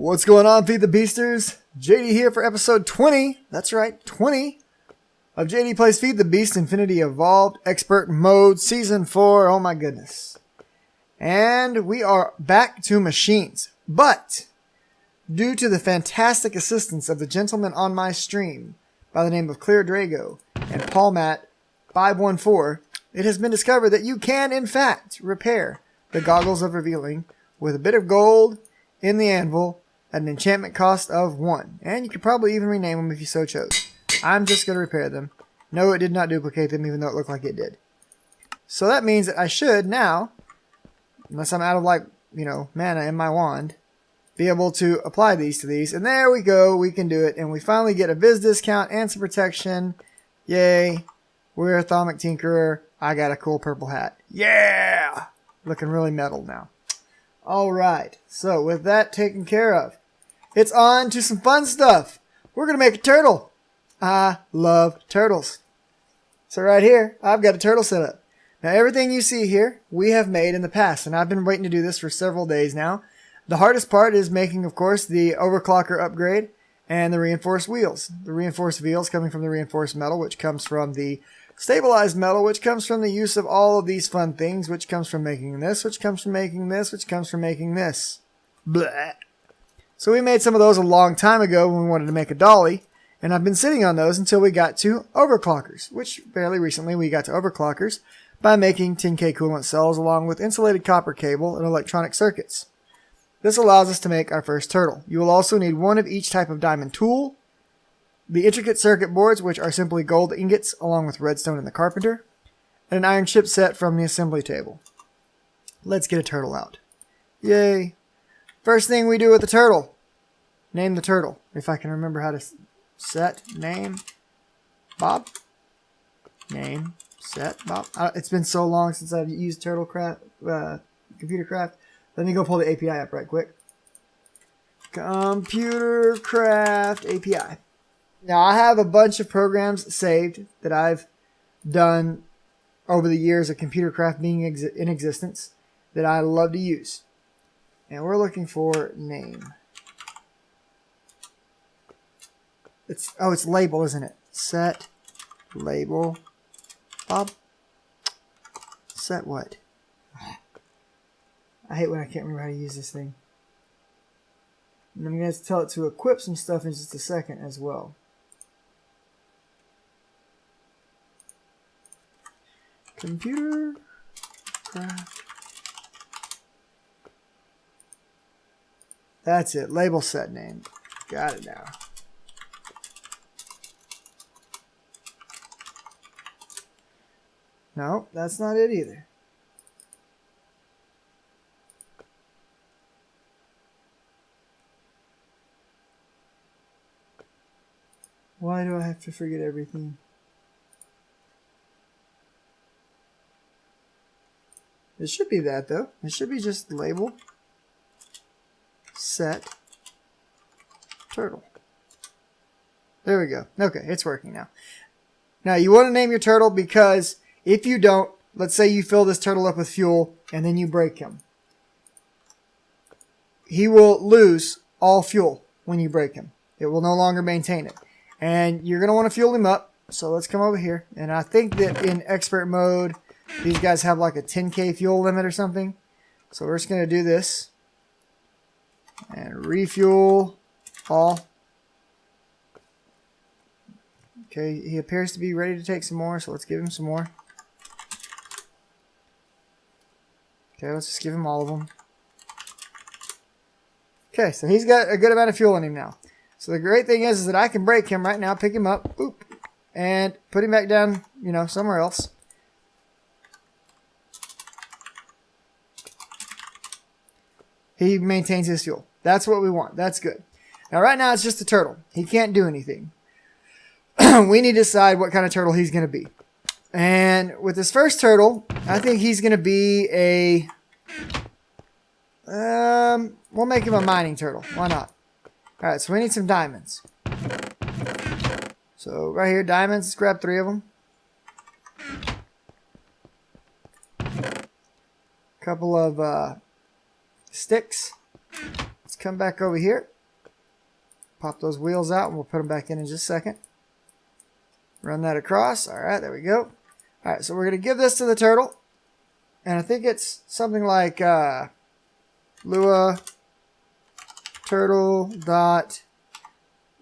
What's going on, Feed the Beasters? JD here for episode 20. That's right, 20 of JD Plays Feed the Beast Infinity Evolved Expert Mode Season 4. Oh my goodness. And we are back to machines. But due to the fantastic assistance of the gentleman on my stream by the name of Clear Drago and PaulMatt514, it has been discovered that you can, in fact, repair the Goggles of Revealing with a bit of gold in the anvil at an enchantment cost of 1. And you could probably even rename them if you so chose. I'm just going to repair them. No, it did not duplicate them, even though it looked like it did. So that means that I should now, unless I'm out of, mana in my wand, be able to apply these to these. And there we go. We can do it. And we finally get a Viz discount and some protection. Yay. We're a Thaumic Tinkerer. I got a cool purple hat. Yeah! Looking really metal now. Alright. So with that taken care of, it's on to some fun stuff. We're going to make a turtle. I love turtles. So right here, I've got a turtle set up. Now everything you see here, we have made in the past. And I've been waiting to do this for several days now. The hardest part is making, of course, the Overclocker Upgrade and the reinforced wheels. The reinforced wheels coming from the reinforced metal, which comes from the stabilized metal, which comes from the use of all of these fun things, which comes from making this, which comes from making this, which comes from making this. Blah. So we made some of those a long time ago when we wanted to make a dolly, and I've been sitting on those until we got to overclockers, which fairly recently we got to overclockers by making 10K coolant cells along with insulated copper cable and electronic circuits. This allows us to make our first turtle. You will also need one of each type of diamond tool, the intricate circuit boards, which are simply gold ingots along with redstone in the carpenter, and an iron chip set from the assembly table. Let's get a turtle out. Yay. First thing we do with the turtle, name the turtle. If I can remember how to set name Bob. Name set Bob. It's been so long since I've used ComputerCraft. Let me go pull the API up right quick. ComputerCraft API. Now I have a bunch of programs saved that I've done over the years of ComputerCraft being in existence that I love to use. And we're looking for name. It's label, isn't it? Set label Bob. Set what? I hate when I can't remember how to use this thing. And I'm going to tell it to equip some stuff in just a second as well. ComputerCraft. That's it. Label set name. Got it now. No, that's not it either. Why do I have to forget everything? It should be that, though. It should be just label set turtle. There we go. Okay, it's working now. Now, you want to name your turtle because if you don't, let's say you fill this turtle up with fuel and then you break him. He will lose all fuel when you break him. It will no longer maintain it. And you're going to want to fuel him up. So let's come over here. And I think that in expert mode, these guys have like a 10K fuel limit or something. So we're just going to do this. And refuel all. Okay, he appears to be ready to take some more. So let's give him some more. Okay, let's just give him all of them. Okay, so he's got a good amount of fuel in him now. So the great thing is that I can break him right now, pick him up, boop, and put him back down, somewhere else. He maintains his fuel. That's what we want. That's good. Now right now it's just a turtle. He can't do anything. We need to decide what kind of turtle he's going to be. And with this first turtle, I think he's going to be a... we'll make him a mining turtle. Why not? Alright, so we need some diamonds. So right here, diamonds. Let's grab 3 of them. Couple of sticks. Let's come back over here. Pop those wheels out and we'll put them back in just a second. Run that across. All right, there we go. All right, so we're going to give this to the turtle. And I think it's something like Lua turtle dot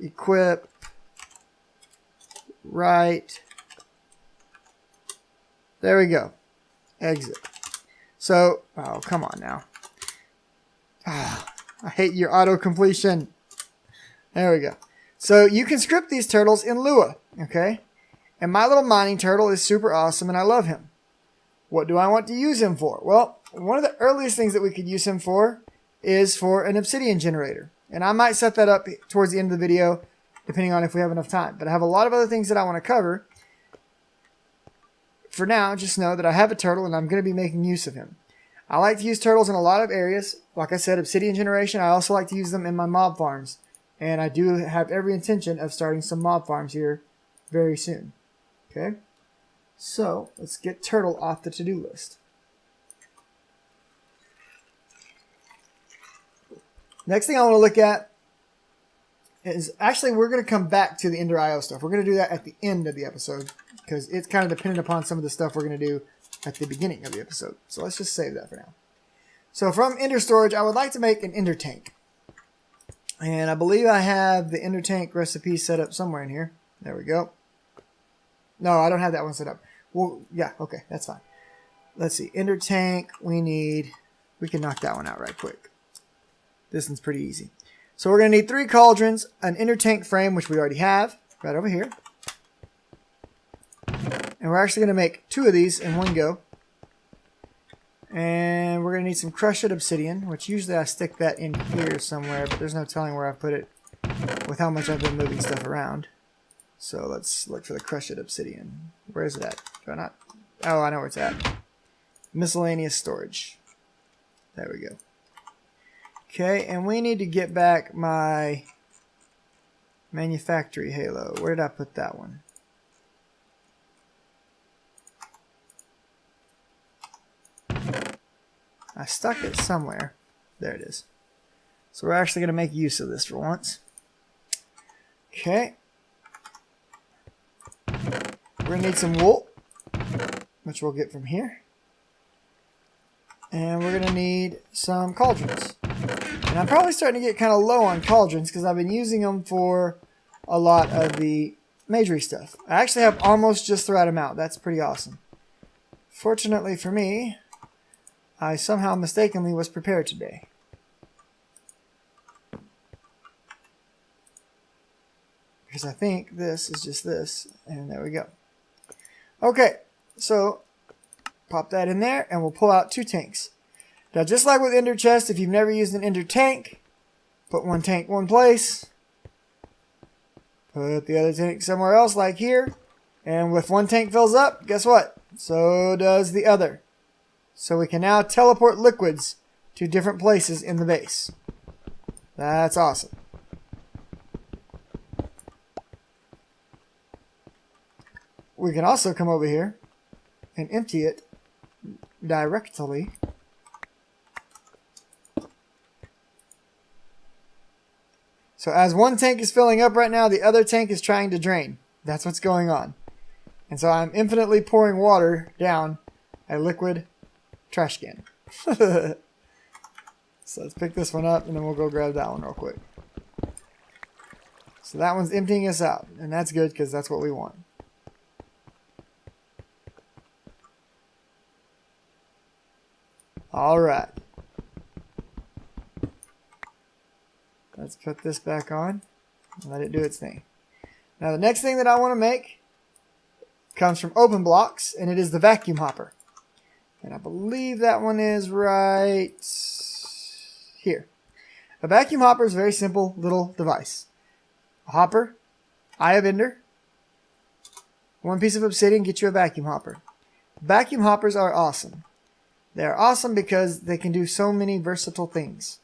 equip right. There we go. Exit. So, oh, come on now. Oh, I hate your auto completion. There we go. So you can script these turtles in Lua, okay? And my little mining turtle is super awesome and I love him. What do I want to use him for? Well, one of the earliest things that we could use him for is for an Obsidian Generator. And I might set that up towards the end of the video, depending on if we have enough time. But I have a lot of other things that I want to cover. For now, just know that I have a turtle and I'm going to be making use of him. I like to use turtles in a lot of areas. Like I said, Obsidian Generation, I also like to use them in my mob farms. And I do have every intention of starting some mob farms here very soon. Okay? So, let's get turtle off the to-do list. Next thing I want to look at is, actually, we're going to come back to the EnderIO stuff. We're going to do that at the end of the episode because it's kind of dependent upon some of the stuff we're going to do at the beginning of the episode. So let's just save that for now. So from Ender Storage, I would like to make an Ender Tank. And I believe I have the Ender Tank recipe set up somewhere in here. There we go. No, I don't have that one set up. Well, yeah, okay, that's fine. Let's see, Ender Tank, we can knock that one out right quick. This one's pretty easy. So we're going to need 3 cauldrons, an Ender Tank frame, which we already have, right over here. And we're actually going to make 2 of these in one go. And we're going to need some crushed obsidian, which usually I stick that in here somewhere, but there's no telling where I put it with how much I've been moving stuff around. So let's look for the crushed obsidian. Where is it at? Do I not? Oh, I know where it's at. Miscellaneous storage. There we go. Okay, and we need to get back my manufactory halo. Where did I put that one? I stuck it somewhere. There it is. So we're actually going to make use of this for once. Okay. We're going to need some wool, which we'll get from here. And we're going to need some cauldrons. And I'm probably starting to get kind of low on cauldrons because I've been using them for a lot of the majory stuff. I actually have almost just the right amount. That's pretty awesome. Fortunately for me, I somehow mistakenly was prepared today. Because I think this is just this. And there we go. Okay, so pop that in there and we'll pull out 2 tanks. Now just like with Ender Chest, if you've never used an Ender Tank, put one tank one place. Put the other tank somewhere else like here. And if one tank fills up, guess what? So does the other. So we can now teleport liquids to different places in the base. That's awesome. We can also come over here and empty it directly. So as one tank is filling up right now, the other tank is trying to drain. That's what's going on. And so I'm infinitely pouring water down a liquid trash can. So let's pick this one up and then we'll go grab that one real quick. So that one's emptying us out. And that's good because that's what we want. Alright. Let's put this back on and let it do its thing. Now the next thing that I want to make comes from Open Blocks, and it is the vacuum hopper. And I believe that one is right here. A vacuum hopper is a very simple little device. A hopper, eye of ender, one piece of obsidian, get you a vacuum hopper. Vacuum hoppers are awesome. They are awesome because they can do so many versatile things.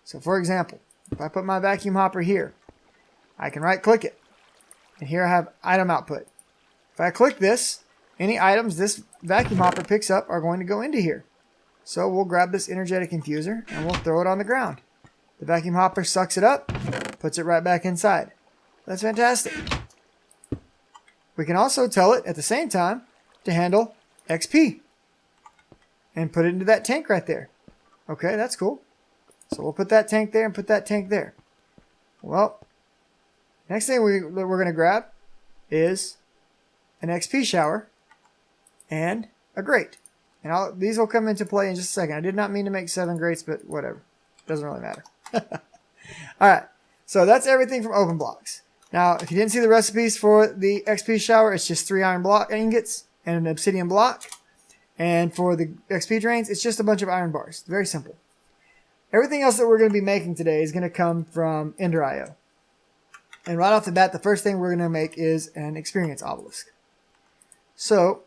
So for example, if I put my vacuum hopper here, I can right click it. And here I have item output. If I click this, any items this vacuum hopper picks up are going to go into here. So we'll grab this energetic infuser and we'll throw it on the ground. The vacuum hopper sucks it up, Puts it right back inside. That's fantastic. We can also tell it at the same time to handle XP. And put it into that tank right there. Okay, that's cool. So we'll put that tank there and put that tank there. Well, next thing we're going to grab is an XP shower and a grate. And these will come into play in just a second. I did not mean to make 7 grates, but whatever. Doesn't really matter. Alright, so that's everything from OpenBlocks. Now, if you didn't see the recipes for the XP shower, it's just 3 iron block ingots and an obsidian block. And for the XP drains, it's just a bunch of iron bars. Very simple. Everything else that we're going to be making today is going to come from EnderIO. And right off the bat, the first thing we're going to make is an experience obelisk. So,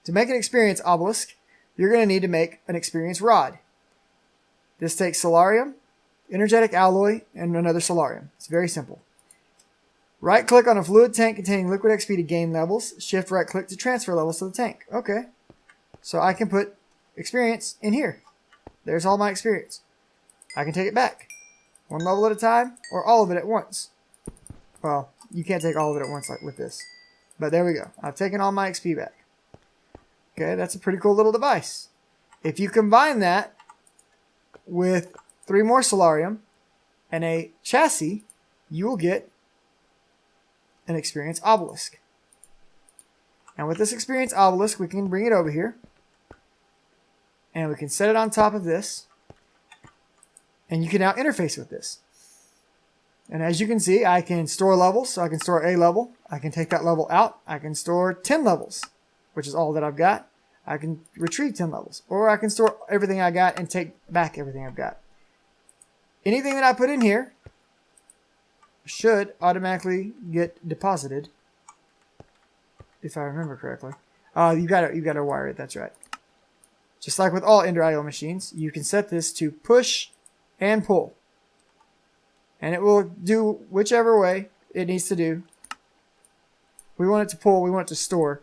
to make an experience obelisk, you're going to need to make an experience rod. This takes solarium, energetic alloy, and another solarium. It's very simple. Right-click on a fluid tank containing liquid XP to gain levels. Shift right-click to transfer levels to the tank. Okay. So I can put experience in here. There's all my experience. I can take it back. 1 level at a time, or all of it at once. Well, you can't take all of it at once like with this. But there we go. I've taken all my XP back. Okay, that's a pretty cool little device. If you combine that with 3 more solarium and a chassis, you will get an experience obelisk. And with this experience obelisk, we can bring it over here. And we can set it on top of this. And you can now interface with this. And as you can see, I can store levels. So I can store a level. I can take that level out. I can store 10 levels, which is all that I've got. I can retrieve 10 levels. Or I can store everything I got and take back everything I've got. Anything that I put in here should automatically get deposited, if I remember correctly. You gotta wire it, that's right. Just like with all EnderIO machines, you can set this to push and pull. And it will do whichever way it needs to do. We want it to pull, we want it to store.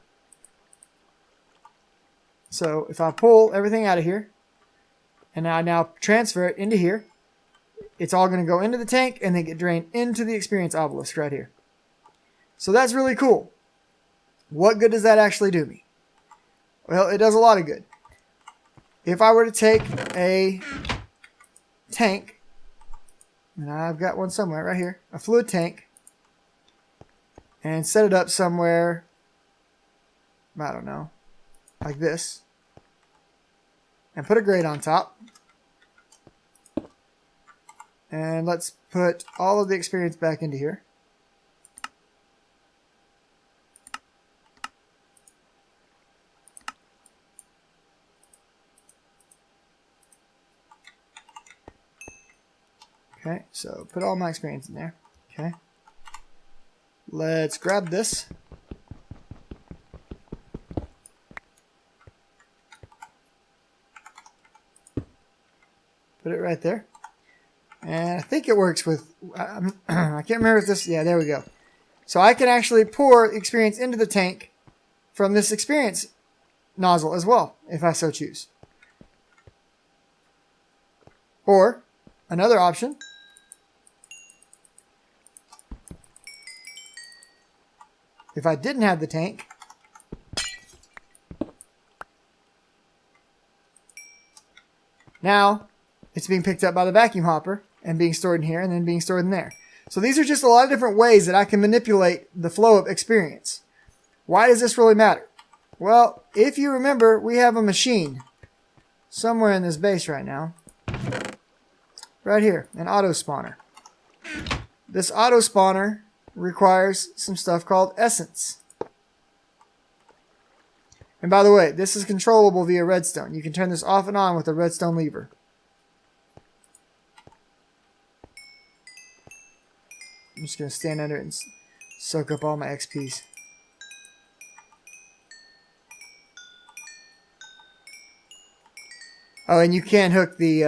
So if I pull everything out of here, and I now transfer it into here, it's all going to go into the tank and then get drained into the experience obelisk right here. So that's really cool. What good does that actually do me? Well, it does a lot of good. If I were to take a tank, and I've got one somewhere right here, a fluid tank, and set it up somewhere, I don't know, like this, and put a grate on top, and let's put all of the experience back into here. Okay, so put all my experience in there. Okay. Let's grab this. Put it right there. And I think it works with, I can't remember if this, yeah, there we go. So I can actually pour experience into the tank from this experience nozzle as well, if I so choose. Or, another option, if I didn't have the tank, now it's being picked up by the vacuum hopper and being stored in here and then being stored in there. So these are just a lot of different ways that I can manipulate the flow of experience. Why does this really matter? Well, if you remember, we have a machine somewhere in this base right now. Right here, an auto spawner. This auto spawner requires some stuff called essence. And by the way, this is controllable via redstone. You can turn this off and on with a redstone lever. I'm just going to stand under it and soak up all my XPs. Oh, and you can hook the...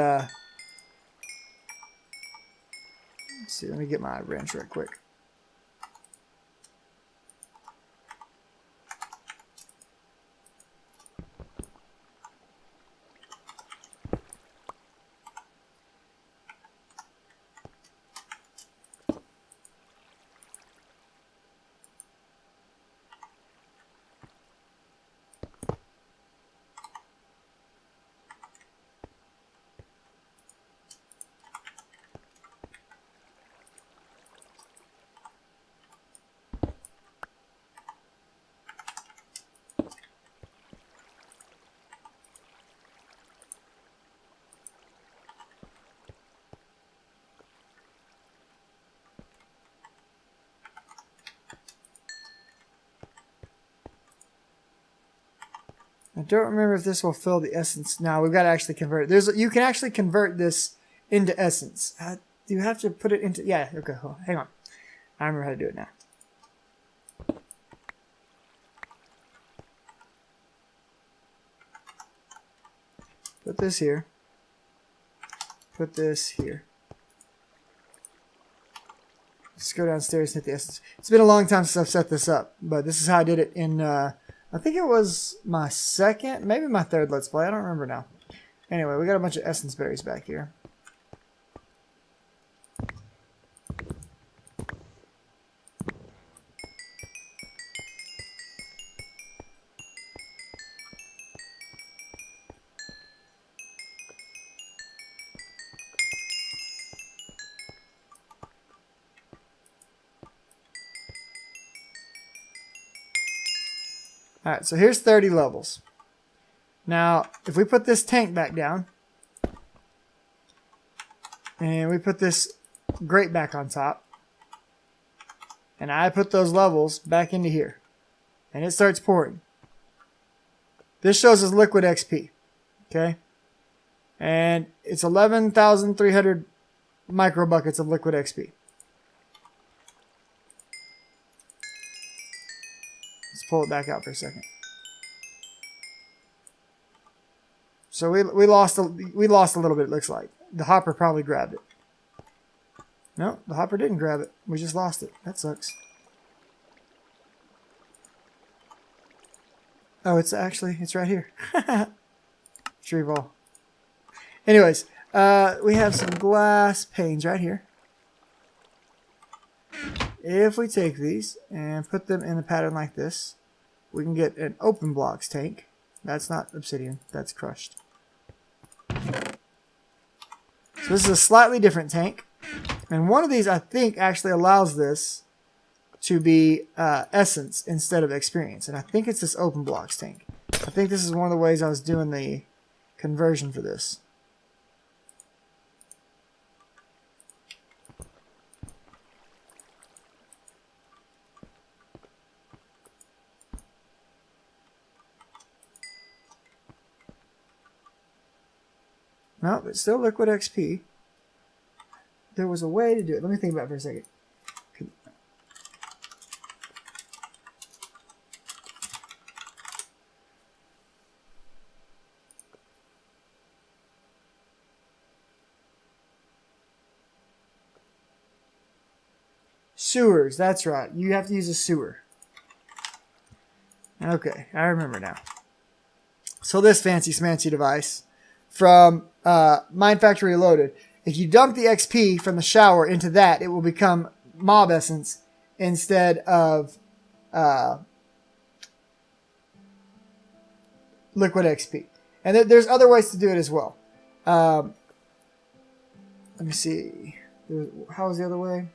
let's see, let me get my wrench right quick. I don't remember if this will fill the essence. No, we've got to actually convert it. You can actually convert this into essence. You have to put it into... Yeah, okay, hold on. Hang on. I remember how to do it now. Put this here. Put this here. Let's go downstairs and hit the essence. It's been a long time since I've set this up, but this is how I did it in... I think it was my second, maybe my third Let's Play. I don't remember now. Anyway, we got a bunch of essence berries back here. Alright, so here's 30 levels. Now, if we put this tank back down, and we put this grate back on top, and I put those levels back into here, and it starts pouring. This shows us liquid XP, okay? And it's 11,300 micro buckets of liquid XP. Pull it back out for a second. So we lost a little bit, it looks like. The hopper probably grabbed it. No, the hopper didn't grab it. We just lost it. That sucks. Oh, it's right here. Retrieve all. Anyways, we have some glass panes right here. If we take these and put them in a pattern like this, we can get an open blocks tank. That's not obsidian, that's crushed. So this is a slightly different tank. And one of these, I think, actually allows this to be essence instead of experience. And I think it's this open blocks tank. I think this is one of the ways I was doing the conversion for this. No, it's still liquid XP. There was a way to do it. Let me think about it for a second. Sewers, that's right. You have to use a sewer. Okay, I remember now. So this fancy smancy device from Mine Factory Reloaded. If you dump the XP from the shower into that, it will become mob essence instead of liquid XP. And there's other ways to do it as well. Let me see. How was the other way?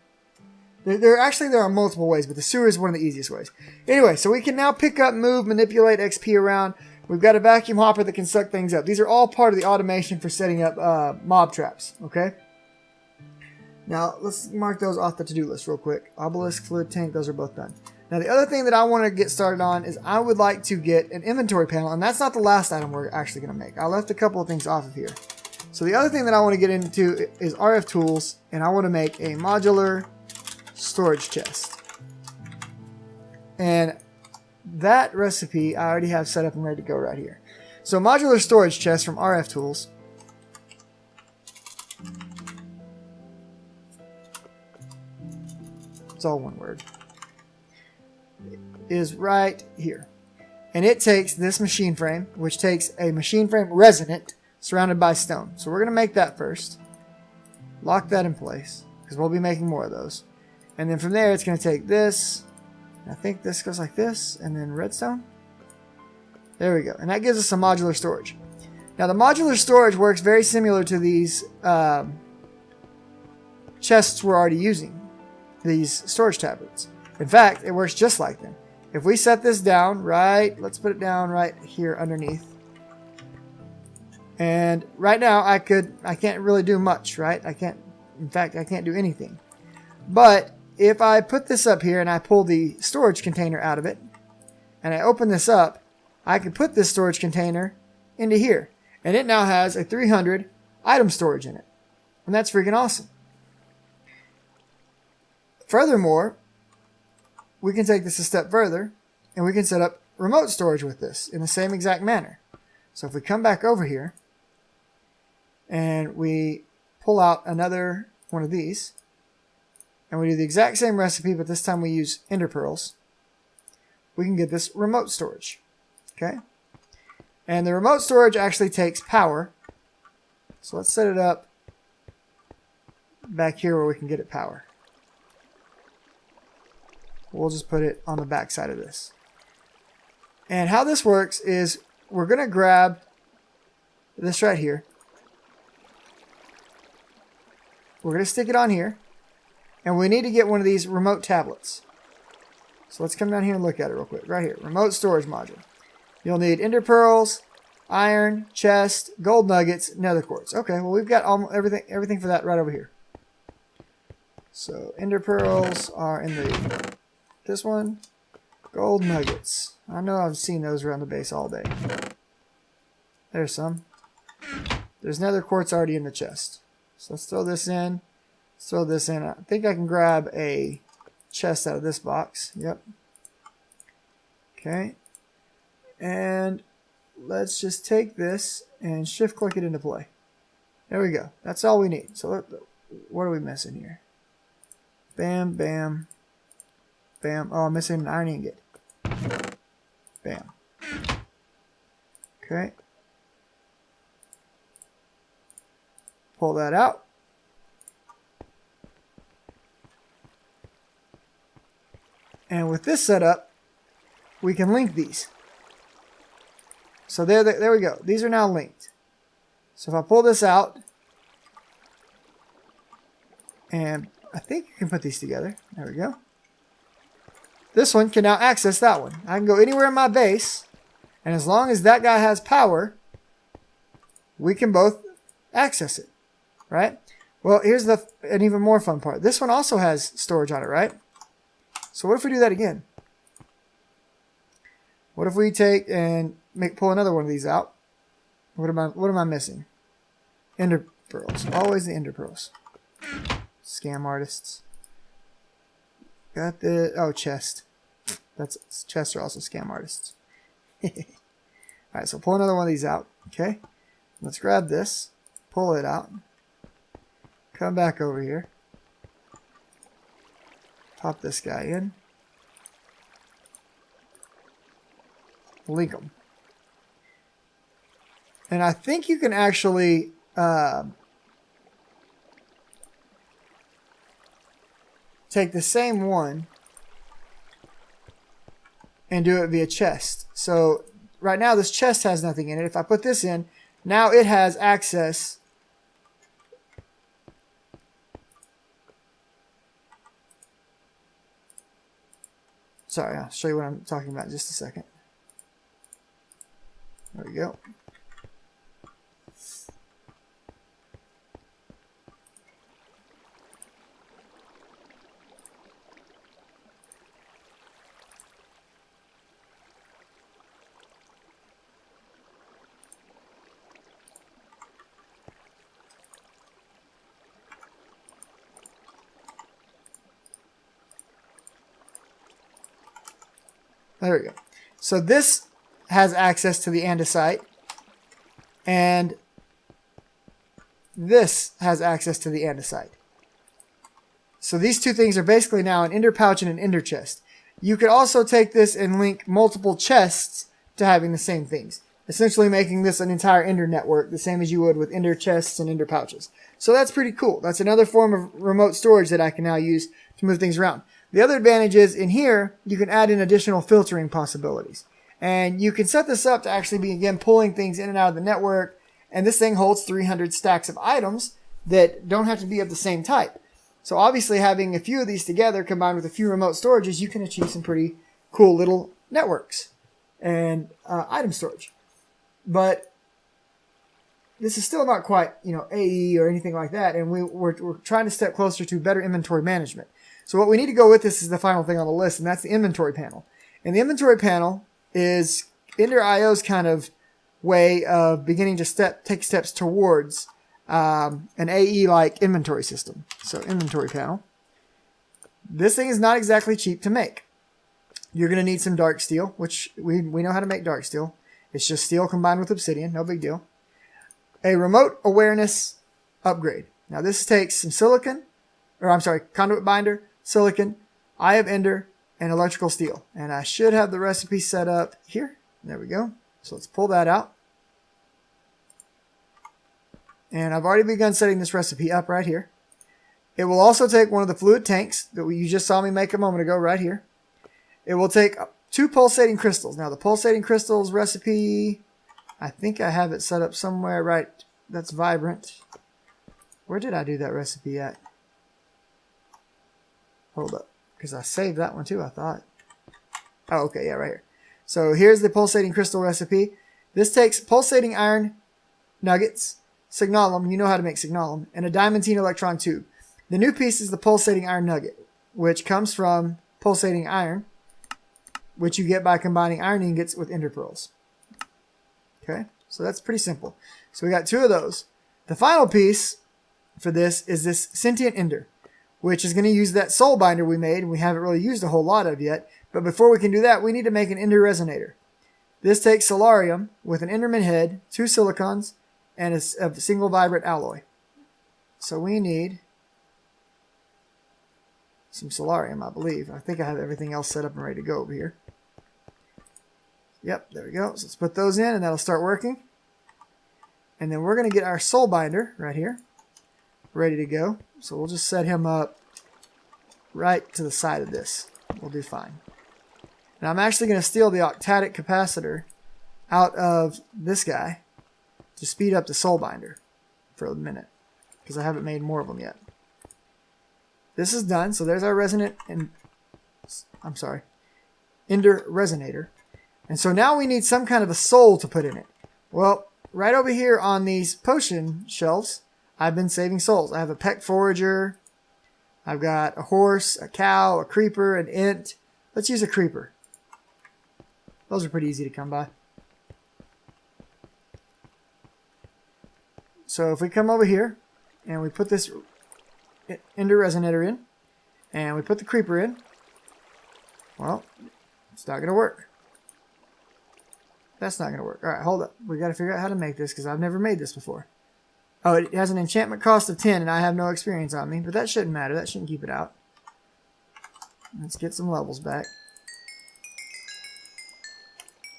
There are multiple ways, but the sewer is one of the easiest ways. Anyway, so we can now pick up, move, manipulate XP around. We've got a vacuum hopper that can suck things up. These are all part of the automation for setting up mob traps, okay? Now, let's mark those off the to-do list real quick. Obelisk, fluid tank, those are both done. Now, the other thing that I want to get started on is I would like to get an inventory panel, and that's not the last item we're actually going to make. I left a couple of things off of here. So the other thing that I want to get into is RFTools, and I want to make a modular storage chest. And that recipe I already have set up and ready to go right here. So modular storage chest from RFTools. It's all one word. Is right here. And it takes this machine frame, which takes a machine frame resonant surrounded by stone. So we're going to make that first. Lock that in place because we'll be making more of those. And then from there it's going to take this. I think this goes like this, and then redstone. There we go. And that gives us some modular storage. Now the modular storage works very similar to these chests we're already using. These storage tablets. In fact, it works just like them. If we set this down right, let's put it down right here underneath. And right now I can't really do much, right? In fact, I can't do anything. But if I put this up here and I pull the storage container out of it, and I open this up, I can put this storage container into here. And it now has a 300 item storage in it. And that's freaking awesome. Furthermore, we can take this a step further and we can set up remote storage with this in the same exact manner. So if we come back over here and we pull out another one of these and we do the exact same recipe, but this time we use ender pearls, we can get this remote storage. Okay? And the remote storage actually takes power. So let's set it up back here where we can get it power. We'll just put it on the back side of this. And how this works is we're going to grab this right here. We're going to stick it on here. And we need to get one of these remote tablets. So let's come down here and look at it real quick. Right here, remote storage module. You'll need ender pearls, iron, chest, gold nuggets, nether quartz. Okay, well we've got everything for that right over here. So ender pearls are in this one. Gold nuggets. I know I've seen those around the base all day. There's some. There's nether quartz already in the chest. So let's throw this in. Let's throw this in. I think I can grab a chest out of this box. Yep. Okay. And let's just take this and shift click it into play. There we go. That's all we need. So what are we missing here? Bam, bam, bam. Oh, I'm missing an iron ingot. Bam. Okay. Pull that out. And with this setup, we can link these. So there we go. These are now linked. So if I pull this out, and I think you can put these together. There we go. This one can now access that one. I can go anywhere in my base, and as long as that guy has power, we can both access it, right? Well, here's an even more fun part. This one also has storage on it, right? So what if we do that again? What if we take and pull another one of these out? What am I missing? Ender pearls. Always the ender pearls. Scam artists. Got the chest. Chests are also scam artists. Alright, so pull another one of these out. Okay. Let's grab this. Pull it out. Come back over here. Pop this guy in. Link them. And I think you can actually take the same one and do it via chest. So right now this chest has nothing in it. If I put this in, now it has access . Sorry, I'll show you what I'm talking about in just a second. There we go. There we go. So this has access to the andesite, and this has access to the andesite. So these two things are basically now an ender pouch and an ender chest. You could also take this and link multiple chests to having the same things, essentially making this an entire ender network, the same as you would with ender chests and ender pouches. So that's pretty cool. That's another form of remote storage that I can now use to move things around. The other advantage is in here, you can add in additional filtering possibilities. And you can set this up to actually be, again, pulling things in and out of the network. And this thing holds 300 stacks of items that don't have to be of the same type. So obviously having a few of these together combined with a few remote storages, you can achieve some pretty cool little networks and item storage. But this is still not quite, AE or anything like that. And we're trying to step closer to better inventory management. So what we need to go with this is the final thing on the list, and that's the inventory panel. And the inventory panel is EnderIO's kind of way of beginning to take steps towards an AE-like inventory system. So inventory panel. This thing is not exactly cheap to make. You're going to need some dark steel, which we know how to make dark steel. It's just steel combined with obsidian, no big deal. A remote awareness upgrade. Now this takes some conduit binder, silicon, eye of ender, and electrical steel. And I should have the recipe set up here. There we go. So let's pull that out. And I've already begun setting this recipe up right here. It will also take one of the fluid tanks that you just saw me make a moment ago right here. It will take 2 pulsating crystals. Now the pulsating crystals recipe, I think I have it set up somewhere right. That's vibrant. Where did I do that recipe at? Hold up, because I saved that one too, I thought. Oh, okay, yeah, right here. So here's the pulsating crystal recipe. This takes pulsating iron nuggets, signalum, you know how to make signalum, and a diamantine electron tube. The new piece is the pulsating iron nugget, which comes from pulsating iron, which you get by combining iron ingots with ender pearls. Okay, so that's pretty simple. So we got 2 of those. The final piece for this is this sentient ender, which is going to use that soul binder we made, and we haven't really used a whole lot of yet. But before we can do that, we need to make an ender resonator. This takes solarium with an enderman head, 2 silicons, and a single vibrant alloy. So we need some solarium, I believe. I think I have everything else set up and ready to go over here. Yep, there we go. So let's put those in, and that'll start working. And then we're going to get our soul binder right here, ready to go. So we'll just set him up right to the side of this. We'll do fine. And I'm actually going to steal the octadic capacitor out of this guy to speed up the soul binder for a minute, because I haven't made more of them yet. This is done. So there's our ender resonator. And so now we need some kind of a soul to put in it. Well, right over here on these potion shelves, I've been saving souls. I have a peck forager. I've got a horse, a cow, a creeper, an int. Let's use a creeper. Those are pretty easy to come by. So if we come over here and we put this ender resonator in, and we put the creeper in, well, it's not going to work. That's not going to work. All right, hold up. We got to figure out how to make this, because I've never made this before. Oh, it has an enchantment cost of 10, and I have no experience on me, but that shouldn't matter. That shouldn't keep it out. Let's get some levels back.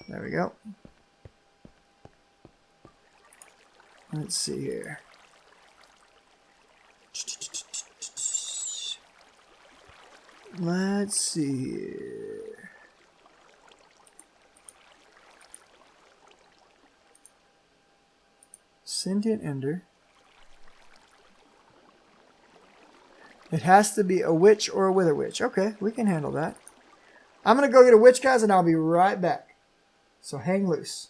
There we go. Let's see here. Let's see here. Sentient ender. It has to be a witch or a wither witch. Okay, we can handle that. I'm going to go get a witch, guys, and I'll be right back. So hang loose.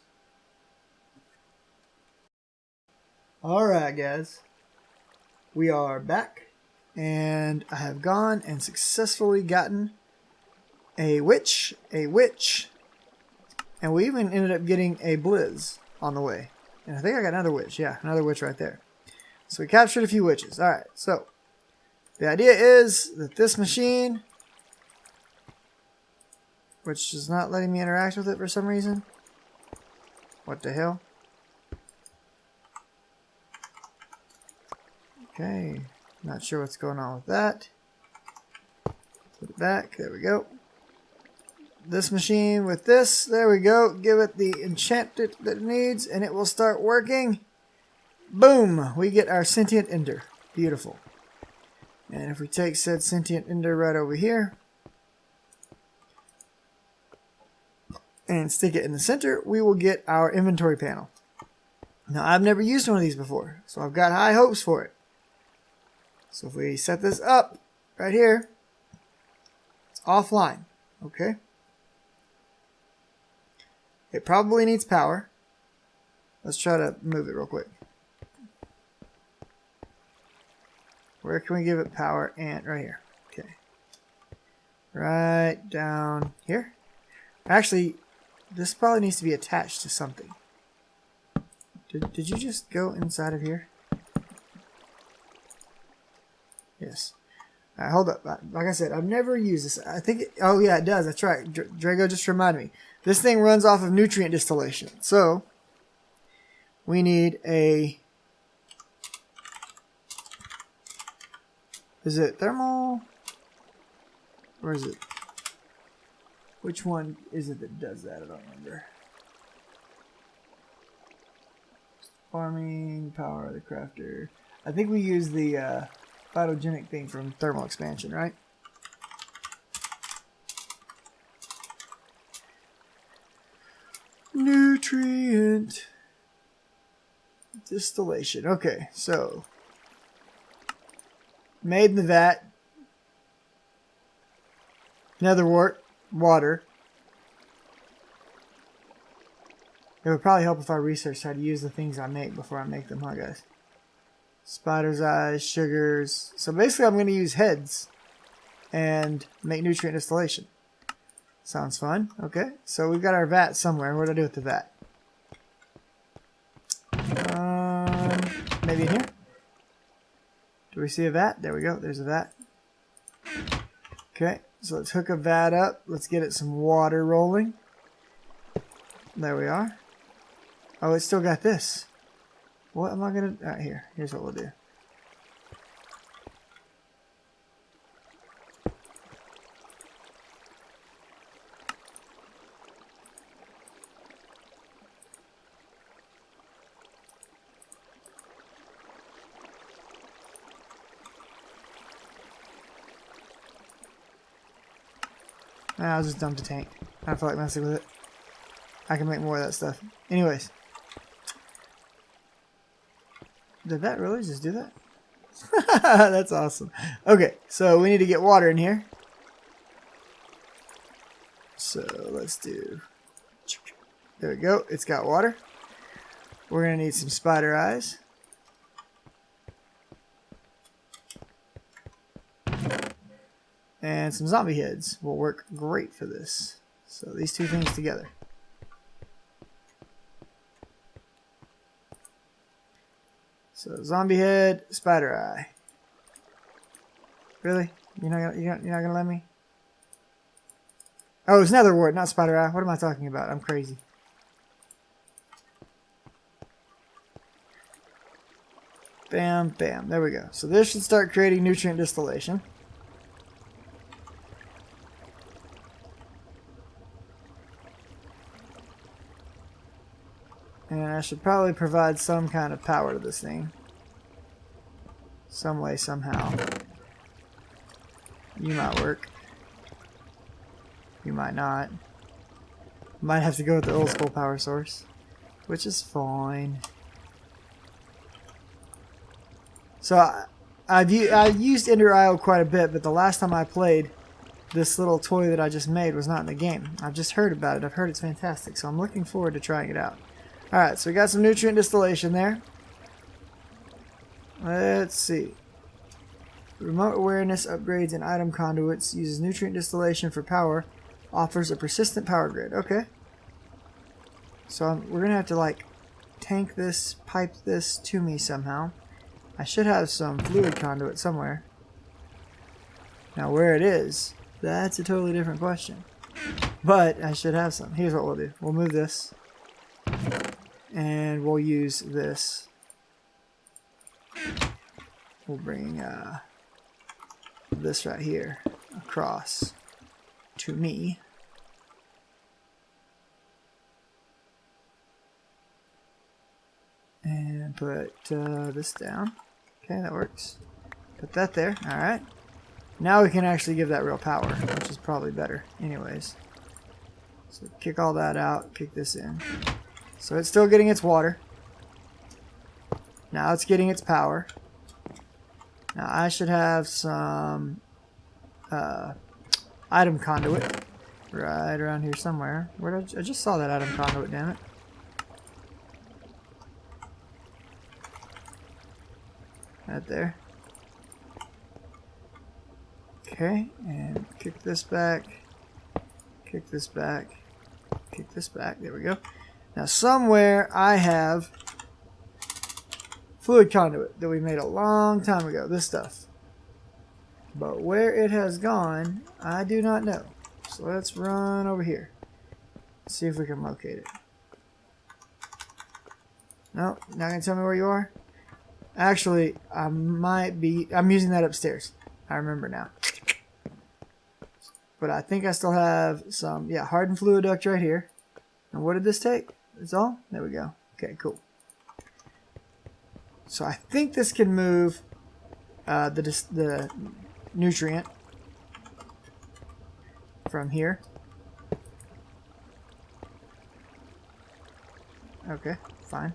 Alright, guys. We are back. And I have gone and successfully gotten a witch, and we even ended up getting a blizz on the way. And I think I got another witch. Yeah, another witch right there. So we captured a few witches. Alright, so the idea is that this machine, which is not letting me interact with it for some reason. What the hell? Okay, not sure what's going on with that. Put it back. There we go. This machine with this. There we go. Give it the enchant that it needs, and it will start working. Boom! We get our sentient ender. Beautiful. And if we take said sentient ender right over here and stick it in the center, we will get our inventory panel. Now, I've never used one of these before, so I've got high hopes for it. So if we set this up right here, it's offline. Okay. It probably needs power. Let's try to move it real quick. Where can we give it power? And right here. Okay. Right down here. Actually, This probably needs to be attached to something. Did you just go inside of here? Yes. Alright, hold up. Like I said, I've never used this. I think oh yeah, it does. That's right. Drago just reminded me. This thing runs off of nutrient distillation. So, we need a... Is it thermal? Or is it... Which one is it that does that? I don't remember. Farming, power, the crafter. I think we use the photogenic thing from thermal expansion, right? Nutrient distillation. Okay, so made in the vat. Nether wart, water. It would probably help if I researched how to use the things I make before I make them, huh guys? Spider's eyes, sugars. So basically I'm going to use heads and make nutrient distillation. Sounds fun. Okay, so we've got our vat somewhere. What do I do with the vat? Maybe in here? Do we see a vat? There we go. There's a vat. Okay, so let's hook a vat up. Let's get it some water rolling. There we are. Oh, it's still got this. What am I going to... Alright, here. Here's what we'll do. I'll just dump the tank. I don't feel like messing with it. I can make more of that stuff. Anyways. Did that really just do that? That's awesome. Okay, so we need to get water in here. So let's do... There we go. It's got water. We're going to need some spider eyes. And some zombie heads will work great for this. So these two things together. So zombie head, spider eye. Really? You're not gonna let me? Oh, it's nether wart, not spider eye. What am I talking about? I'm crazy. Bam, bam. There we go. So this should start creating nutrient distillation. And I should probably provide some kind of power to this thing. Some way, somehow. You might work. You might not. Might have to go with the old school power source. Which is fine. So, I've used EnderIO quite a bit, but the last time I played, this little toy that I just made was not in the game. I've just heard about it. I've heard it's fantastic, so I'm looking forward to trying it out. Alright, so we got some nutrient distillation there. Let's see. Remote awareness upgrades and item conduits. Uses nutrient distillation for power. Offers a persistent power grid. Okay. So we're going to have to like tank this, pipe this to me somehow. I should have some fluid conduit somewhere. Now where it is, that's a totally different question. But I should have some. Here's what we'll do. We'll move this. And we'll use this. We'll bring this right here across to me. And put this down. Okay, that works. Put that there. Alright. Now we can actually give that real power, which is probably better anyways. So kick all that out, kick this in. So it's still getting its water. Now it's getting its power. Now I should have some item conduit right around here somewhere. Where did I just saw that item conduit, damn it. Right there. Okay, and kick this back. Kick this back. kick this back. There we go. Now somewhere I have fluid conduit that we made a long time ago. This stuff. But where it has gone, I do not know. So let's run over here. See if we can locate it. No, not going to tell me where you are? Actually, I'm using that upstairs. I remember now. But I think I still have some, yeah, hardened fluid duct right here. And what did this take? That's all? There we go. Okay, cool. So I think this can move the nutrient from here. Okay, fine.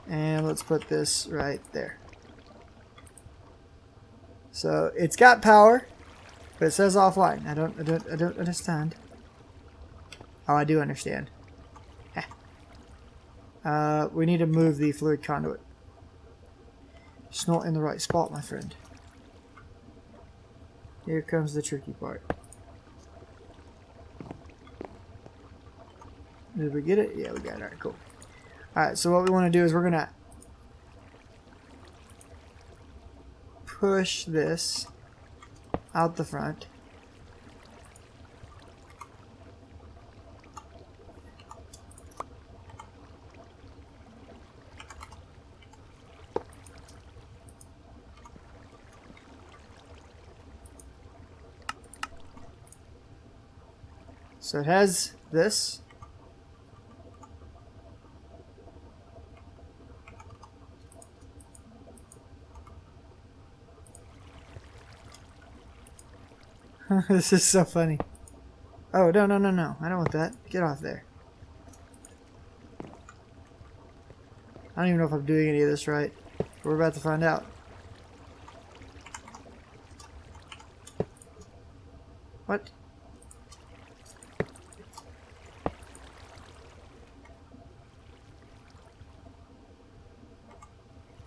And let's put this right there. So it's got power, but it says offline. I don't understand. Oh, I do understand. We need to move the fluid conduit. It's not in the right spot, my friend. Here comes the tricky part. Did we get it? Yeah, we got it. Alright, cool. Alright, so what we want to do is we're going to push this out the front. So it has this. This is so funny. Oh, no, no, no, no. I don't want that. Get off there. I don't even know if I'm doing any of this right. We're about to find out. What?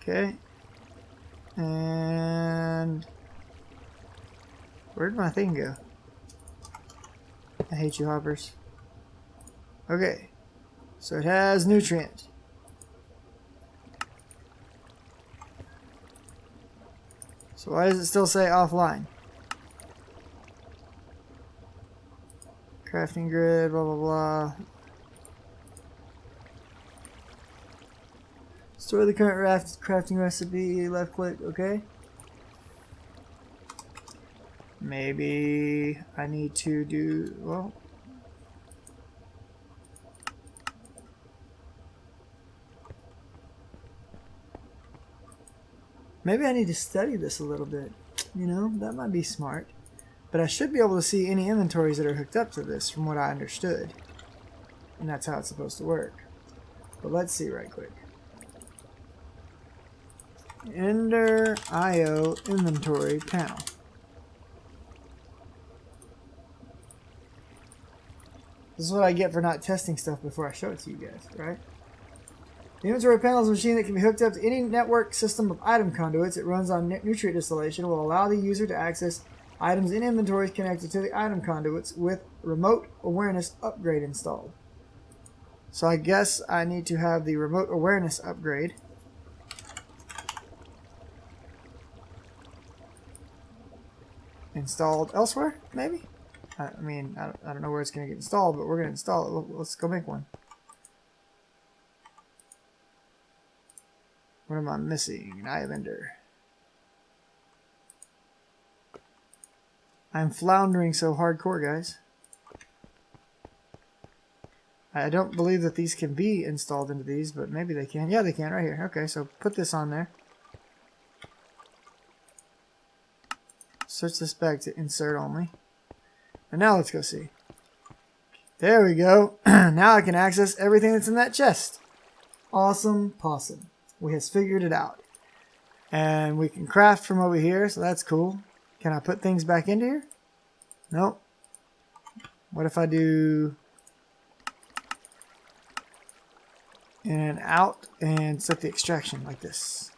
Okay. And where'd my thing go? I hate you, hoppers. Okay. So it has nutrient. So why does it still say offline? Crafting grid, blah blah blah. Store the current crafting recipe, left click, okay. Maybe I need to do, well. Maybe I need to study this a little bit. You know, that might be smart. But I should be able to see any inventories that are hooked up to this from what I understood. And that's how it's supposed to work. But let's see right quick. EnderIO inventory panel. This is what I get for not testing stuff before I show it to you guys, right? The inventory panel is a machine that can be hooked up to any network system of item conduits. It runs on nutrient distillation, will allow the user to access items in inventories connected to the item conduits with remote awareness upgrade installed. So I guess I need to have the remote awareness upgrade. Installed elsewhere, maybe? I mean, I don't know where it's going to get installed, but we're going to install it. Let's go make one. What am I missing? An Eye of Ender. I'm floundering so hardcore, guys. I don't believe that these can be installed into these, but maybe they can. Yeah, they can right here. Okay, so put this on there. Switch this back to insert only. And now let's go see. There we go. Now I can access everything that's in that chest. Awesome possum. We has figured it out. And we can craft from over here, so that's cool. Can I put things back into here? Nope. What if I do in and out and set the extraction like this?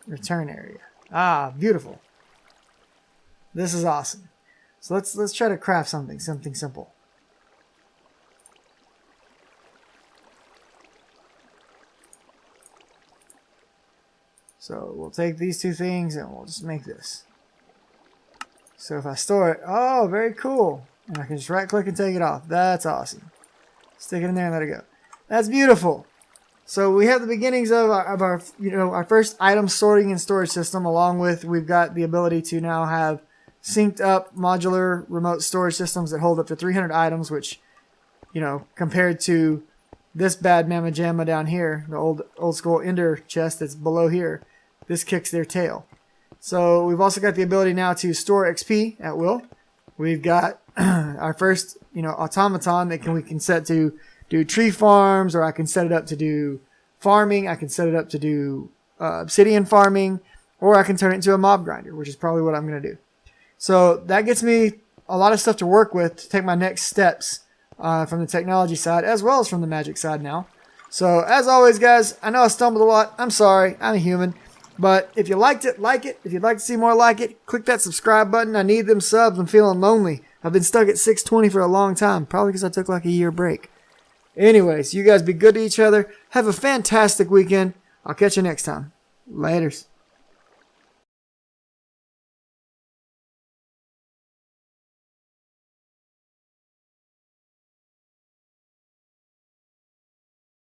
Return area. Ah, beautiful. This is awesome. So let's try to craft something simple. So we'll take these two things and we'll just make this. So if I store it, oh, very cool. And I can just right click and take it off. That's awesome. Stick it in there and let it go. That's beautiful. So we have the beginnings of our our first item sorting and storage system, along with we've got the ability to now have synced up modular remote storage systems that hold up to 300 items, which, compared to this bad mamma jamma down here, the old school Ender chest that's below here, this kicks their tail. So we've also got the ability now to store XP at will. We've got our first, automaton that we can set to do tree farms, or I can set it up to do farming. I can set it up to do obsidian farming, or I can turn it into a mob grinder, which is probably what I'm going to do. So that gets me a lot of stuff to work with to take my next steps from the technology side as well as from the magic side now. So as always, guys, I know I stumbled a lot. I'm sorry. I'm a human. But if you liked it, like it. If you'd like to see more like it, click that subscribe button. I need them subs. I'm feeling lonely. I've been stuck at 620 for a long time, probably because I took like a year break. Anyways, you guys be good to each other. Have a fantastic weekend. I'll catch you next time. Laters.